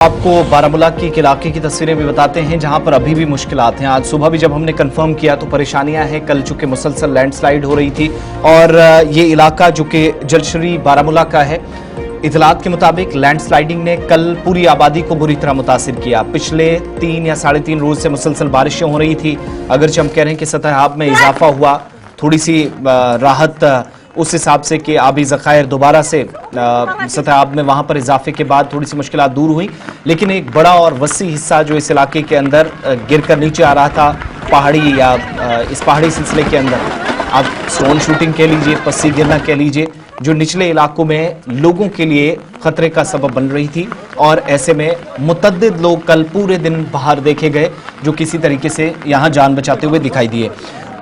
आपको बारामूला की एक इलाके की तस्वीरें भी बताते हैं जहां पर अभी भी मुश्किलात हैं। आज सुबह भी जब हमने कंफर्म किया तो परेशानियां हैं। कल चूंकि मुसलसल लैंडस्लाइड हो रही थी और ये इलाका जो कि जलश्री बारामूला का है, इतलात के मुताबिक लैंडस्लाइडिंग ने कल पूरी आबादी को बुरी तरह मुतासिर किया। पिछले 3 या 3.5 रोज से मुसलसल बारिशें हो रही थी। अगरचे हम कह रहे हैं कि सतह आब में इजाफा हुआ, थोड़ी सी राहत उस हिसाब से कि आबी ज़खायर दोबारा से सतह आब में वहाँ पर इजाफे के बाद थोड़ी सी मुश्किलात दूर हुई, लेकिन एक बड़ा और वसी हिस्सा जो इस इलाके के अंदर गिर कर नीचे आ रहा था पहाड़ी या इस पहाड़ी सिलसिले के अंदर, आप स्टोन शूटिंग कह लीजिए, पस्सी गिरना कह लीजिए, जो निचले इलाकों में लोगों के लिए खतरे का सबब बन रही थी। और ऐसे में मुतअद्दिद लोग कल पूरे दिन बाहर देखे गए जो किसी तरीके से यहाँ जान बचाते हुए दिखाई दिए।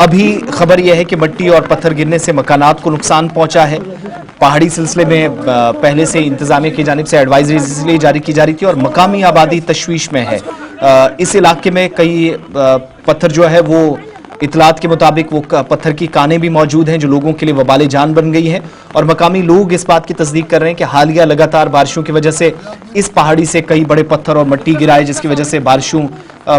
अभी खबर यह है कि मिट्टी और पत्थर गिरने से मकानात को नुकसान पहुंचा है। पहाड़ी सिलसिले में पहले से इंतजामिया की जानिब से एडवाइजरी इसलिए जारी की जा रही थी और मकामी आबादी तशवीश में है। इस इलाके में कई पत्थर जो है वो इतलात के मुताबिक वो पत्थर की कानें भी मौजूद हैं जो लोगों के लिए वबाले जान बन गई हैं। और मकामी लोग इस बात की तस्दीक कर रहे हैं कि हालिया लगातार बारिशों की वजह से इस पहाड़ी से कई बड़े पत्थर और मिट्टी गिराए, जिसकी वजह से बारिशों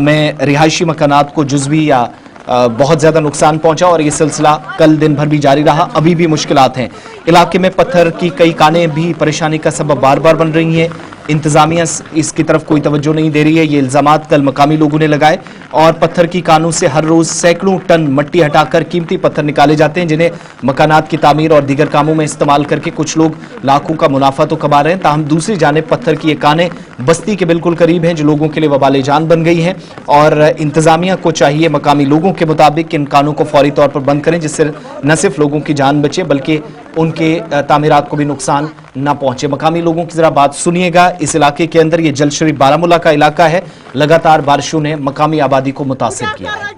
में रिहायशी मकानात को जुज़वी या बहुत ज़्यादा नुकसान पहुंचा और ये सिलसिला कल दिन भर भी जारी रहा। अभी भी मुश्किलात हैं। इलाके में पत्थर की कई कानें भी परेशानी का सबब बार बार बन रही हैं। इंतजामिया इसकी तरफ कोई तवज्जो नहीं दे रही है। ये इल्ज़ामात कल मकामी लोगों ने लगाए और पत्थर की कानों से हर रोज़ सैकड़ों टन मिट्टी हटाकर कीमती पत्थर निकाले जाते हैं, जिन्हें मकानात की तामीर और दीगर कामों में इस्तेमाल करके कुछ लोग लाखों का मुनाफा तो कमा रहे हैं। ताहम दूसरी जानिब पत्थर की ये कानें बस्ती के बिल्कुल करीब हैं जो लोगों के लिए वबाले जान बन गई हैं और इंतजामिया को चाहिए मकामी लोगों के मुताबिक कि इन कानों को फौरी तौर पर बंद करें, जिससे न सिर्फ लोगों की जान बचे बल्कि उनके तामीरात को भी नुकसान ना पहुंचे। मकामी लोगों की जरा बात सुनिएगा। इस इलाके के अंदर ये जलश्री बारामूला का इलाका है। लगातार बारिशों ने मकामी आबादी को मुतासिर किया है।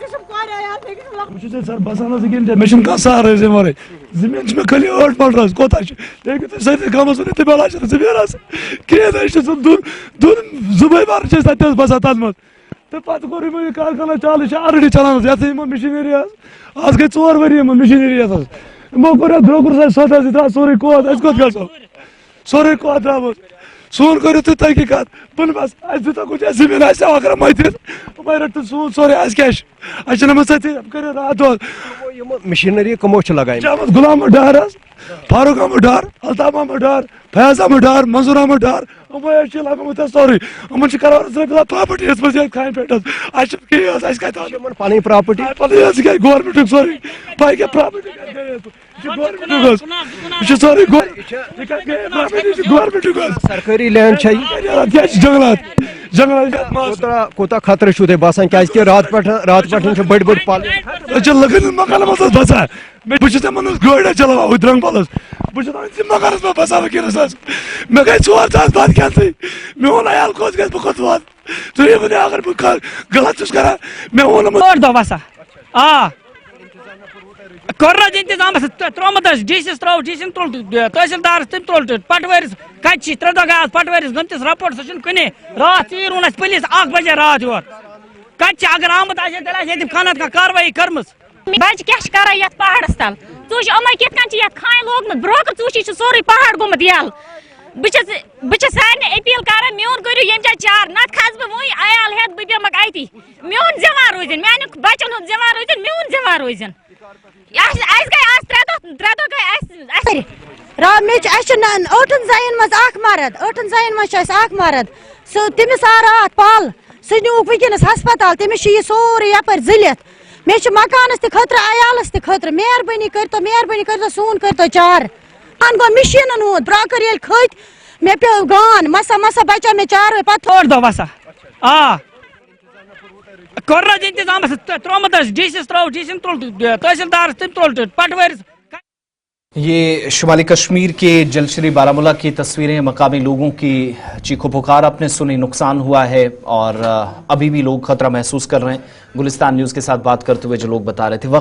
سورے کو درامت سون کرو تو تحقیقات بن بس دتا کچھ زمین آسہ اگر مت رٹ سون سورے کیش اچھا ست کرو رات مشینری کمو لگائی غلام ڈار فاروق احمد ڈار الطاف احمد ڈار فیاض احمد ڈار منظور احمد ڈار لگوت سوری کران پراپرٹی کھان پہ پانی پراپرٹی گورمنٹ سوری باقی پراپرٹی سرکاری لینڈ جنگلات جنگلات کوتا خطرہ چھو تہ باسان کیازِ کہ رات پٹھ بڑ بڑ پال لگن مکان مز بسان بہت گاڑی چلاوان ادرنگ پلس بہت مکانس مز بسان ونکس مے گئی 4 ساس بعد کھینسے میون عیال کوت گژھِ بہٕ کوٚت وات تُہۍ ؤنِو اگر بہٕ غلط چھُس کران مےٚ ووٚنمُت دۄہ بسان آ کوٚر انتظام ترومت ڈی سی ترو ڈی سی تُل تحصیلدارس تم تُل پٹوٲرِس کتہِ 3 دۄہ گٔے آز پٹوٲرِس گٔمتِس رپورٹ سُہ چھُنہٕ کُنی راتھ ژیٖر اوٚن اَسہِ پُلیٖس 1 بجے رات یور کتہِ چھِ اگر آمُت آسہِ تیٚلہِ آسہِ ییٚتہِ کانٛہہ نتہٕ کانٛہہ کاروٲیی کٔرمٕژ بچہ کیا کران یتھ پہاڑس تل ژوٗچ یِمے کِتھ کٔنۍ چھِ یتھ کھانہِ لوگمُت برونٛہہ ژوٗچی چھُ سورُے پہاڑ گوٚمُت یَلہٕ بہٕ چھَس سارنٕے اپیٖل کران میون کٔرِو ییٚمہِ جایہِ چار نتہٕ کھسہٕ بہٕ وۄنۍ عیال ہٮ۪تھ بہٕ بیٚہمکھ اتی میون زِوان روزِن میانٮ۪ن بچن ہُنٛد زِوان روزِن میون زِوان روزِن اَسہِ گٔے آز 3 دۄہ گٔے اَسہِ اَسہِ چھُ 8 زَنٮ۪ن منٛز اکھ مرد 8 زَنٮ۪ن منٛز چھُ اَسہِ اکھ مرد سُہ تٔمِس آو راتھ پل سُہ نیوٗکھ وٕنکیٚنس ہسپتال تٔمِس چھُ یہِ سورُے یپٲرۍ زٕلِتھ مےٚ چھُ مکانس تہِ خٲطرٕ عیالس تہِ خٲطرٕ مہربٲنی کٔرتو سون کٔرتو چار پانہٕ گوٚو مِشیٖنن ہُنٛد برٛونٛہہ ییٚلہِ کھٔتۍ مےٚ پیوٚو گان مسا بچو مےٚ چاروٲے پتہٕ 4 دۄہ بسان آ کوٚر انتظام ترومت ڈی سی ترو ڈی سی تُل تحصیلدارس تم تُل پٹوٲرِس یہ شمالی کشمیر کے جلشری بارامولا کی تصویریں مقامی لوگوں کی چیخو پکار اپنے سنی نقصان ہوا ہے اور ابھی بھی لوگ خطرہ محسوس کر رہے ہیں۔ گلستان نیوز کے ساتھ بات کرتے ہوئے جو لوگ بتا رہے تھے